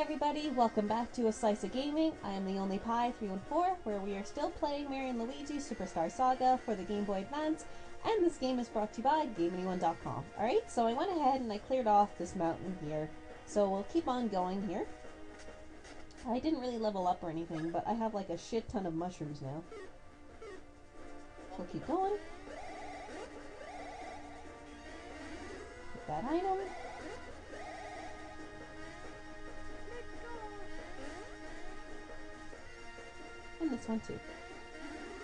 everybody, welcome back to A Slice of Gaming. I am the only Pie 314, where we are still playing Mario and Luigi Superstar Saga for the Game Boy Advance, and this game is brought to you by GameAnyone.com. Alright, so I went ahead and I cleared off this mountain here, so we'll keep on going here. I didn't really level up or anything, but I have like a shit ton of mushrooms now. So we'll keep going. Get that item. And this one too.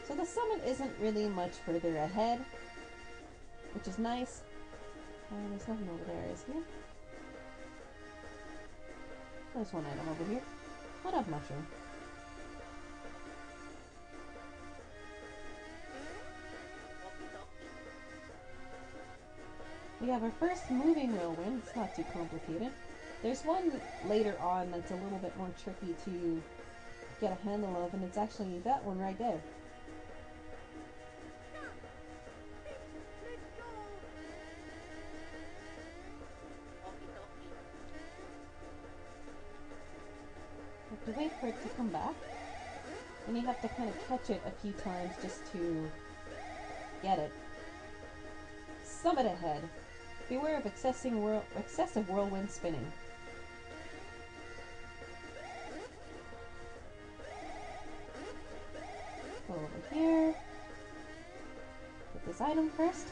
So the summit isn't really much further ahead, which is nice. There's nothing over there, is here? There's one item over here. What up, mushroom? We have our first moving whirlwind. It's not too complicated. There's one later on that's a little bit more tricky to get a handle of, and it's actually that one right there. You have to wait for it to come back, and you have to kind of catch it a few times just to get it. Summit ahead. Beware of excessive whirlwind spinning. Go over here. Get this item first.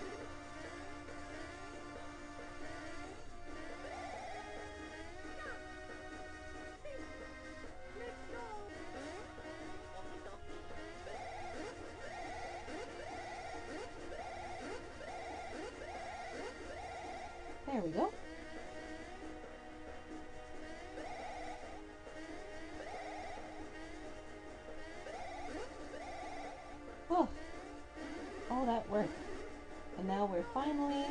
There we go. Oh, all that work. And now we're finally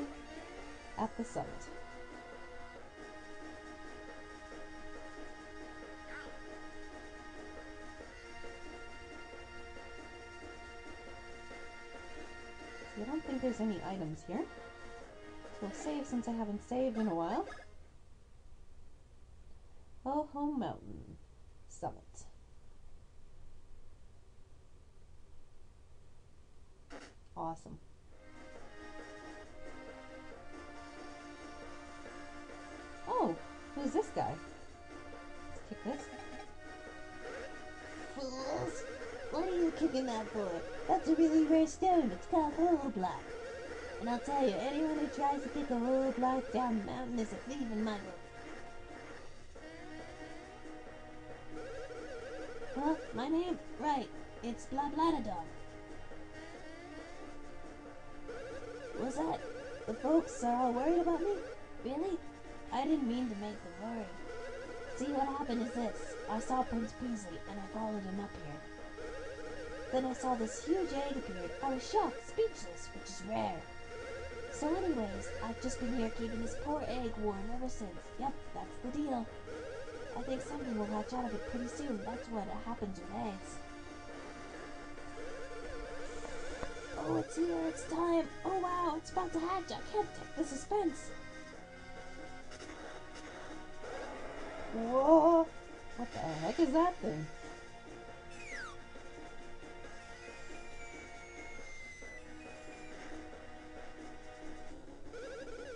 at the summit. See, I don't think there's any items here. So we'll save since I haven't saved in a while. HooHoo Mountain Summit. Awesome. Oh, who's this guy? Let's kick this. Fools! What are you kicking that for? That's a really rare stone. It's called HooHoo block. And I'll tell you, anyone who tries to kick a HooHoo block down the mountain is a thief in my book. Huh? My name? Right. It's Blah Blah Dog. What's that? The folks are all worried about me? Really? I didn't mean to make them worry. See, what happened is this. I saw Prince Peasley, and I followed him up here. Then I saw this huge egg appear. I was shocked, speechless, which is rare. So anyways, I've just been here keeping this poor egg warm ever since. Yep, that's the deal. I think something will hatch out of it pretty soon. That's what happens with eggs. Oh, it's here, it's time. Oh wow, it's about to hatch. I can't take the suspense. Whoa! What the heck is that thing?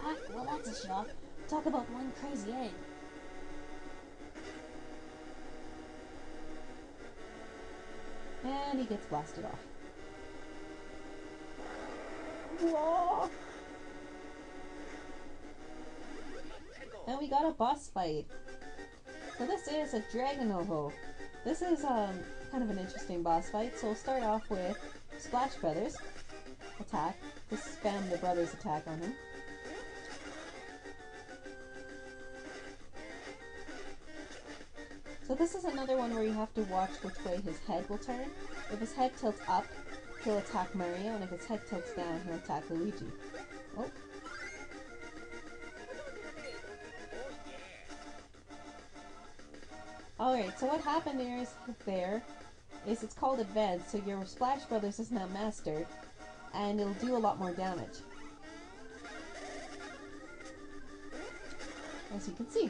Ah, well that's a shock. Talk about one crazy egg. And he gets blasted off. Whoa! And we got a boss fight. So this is a Dragon HooHoo. This is kind of an interesting boss fight. So we'll start off with Splash Brothers attack. Just spam the brothers attack on him. So this is another one where you have to watch which way his head will turn. If his head tilts up, he'll attack Mario, and if his head tilts down, he'll attack Luigi. Oh. Alright, so what happened there is it's called Advanced, so your Splash Brothers is now mastered, and it'll do a lot more damage. As you can see.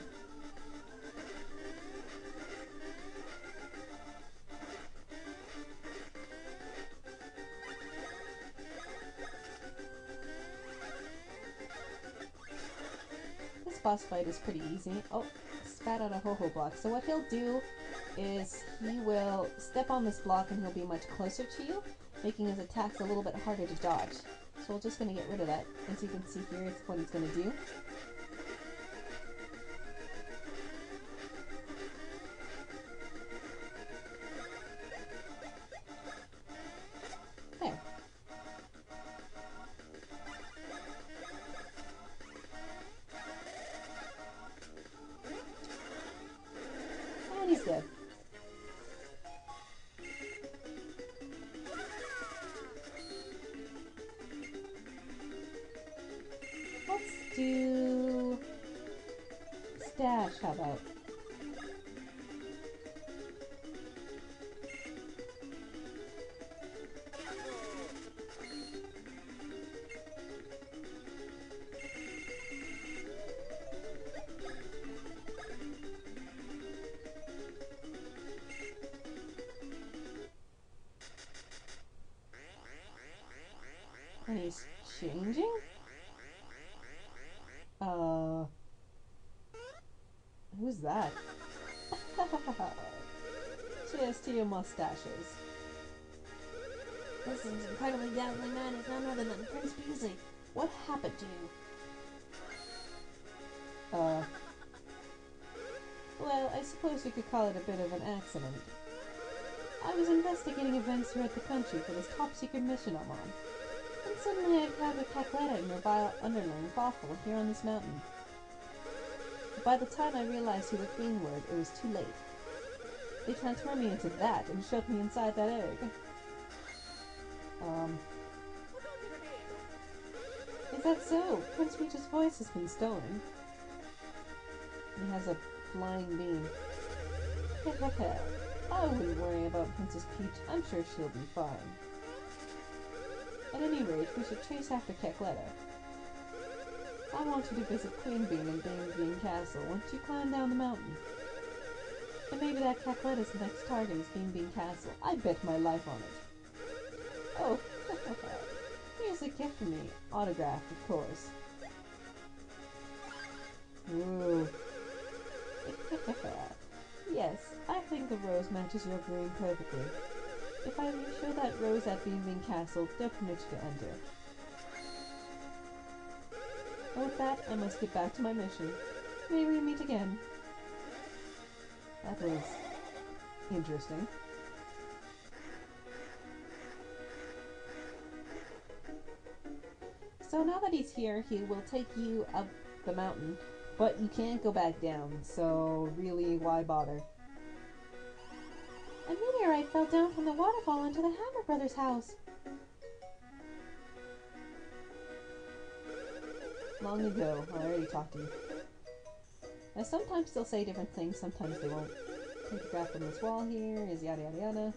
boss fight is pretty easy. Oh, spat out a HooHoo block. So what he'll do is he will step on this block and he'll be much closer to you, making his attacks a little bit harder to dodge. So we're just going to get rid of that. As you can see here, it's what he's going to do. There. And he's dead. Let's do stash, how about? And he's changing? Who's that? Cheers to your mustaches. This incredibly dazzling man is none other than Prince Peasley. What happened to you? Well, I suppose you could call it a bit of an accident. I was investigating events throughout the country for this top-secret mission I'm on. And suddenly I encountered Cacletta and your vile underling, Boffle, here on this mountain. By the time I realized who the Queen were, it was too late. They transformed me into that and shoved me inside that egg. Is that so? Prince Peach's voice has been stolen. He has a flying beam. I wouldn't worry about Princess Peach. I'm sure she'll be fine. At any rate, we should chase after Cacletta. I want you to visit Queen Bean and Bean Bean Castle once you climb down the mountain. And maybe that Cacletta's next target is Bean Bean Castle. I bet my life on it. Oh, here's a gift for me. Autographed, of course. Ooh. Yes, I think the rose matches your green perfectly. If I show that rose at Bean Bean Castle, they'll permit you to enter. And with that, I must get back to my mission. May we meet again. That was interesting. So now that he's here, he will take you up the mountain, but you can't go back down, so really, why bother? A meteorite fell down from the waterfall into the Hammer Brothers' house. Long ago. I already talked to you. Now sometimes they'll say different things, sometimes they won't. Photograph on this wall here is yada yada yada.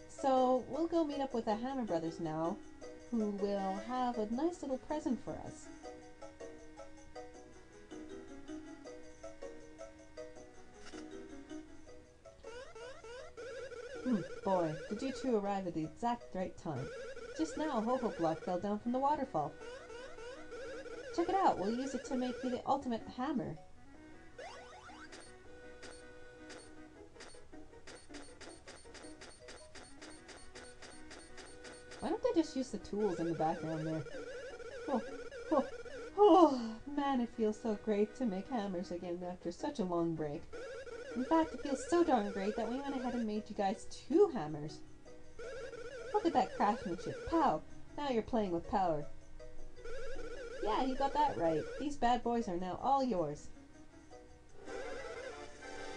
So we'll go meet up with the Hammer Brothers now, who will have a nice little present for us. Boy, did you two arrive at the exact right time. Just now a HooHoo block fell down from the waterfall. Check it out, we'll use it to make you the ultimate hammer. Why don't they just use the tools in the background there? Oh, man, it feels so great to make hammers again after such a long break. In fact, it feels so darn great that we went ahead and made you guys 2 hammers. Look at that craftsmanship. Pow! Now you're playing with power. Yeah, you got that right. These bad boys are now all yours.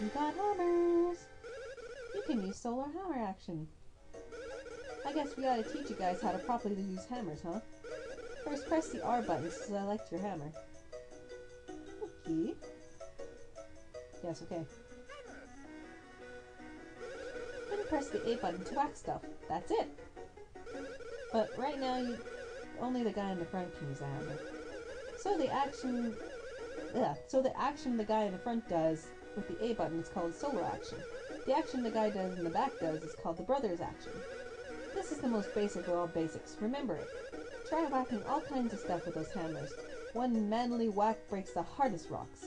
You got hammers! You can use solar hammer action. I guess we ought to teach you guys how to properly use hammers, huh? First, press the R button to select your hammer. Okay. Yes, okay. Then press the A button to whack stuff. That's it! But right now, only the guy in the front can use the hammer. So the action the guy in the front does with the A button is called solo action. The action the guy does in the back does is called the brothers action. This is the most basic of all basics. Remember it. Try whacking all kinds of stuff with those hammers. One manly whack breaks the hardest rocks.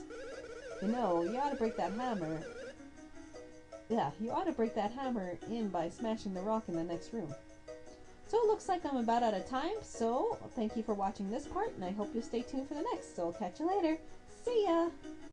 You know, you ought to break that hammer. Yeah, you ought to break that hammer in by smashing the rock in the next room. So it looks like I'm about out of time, so thank you for watching this part, and I hope you'll stay tuned for the next. So I'll catch you later. See ya!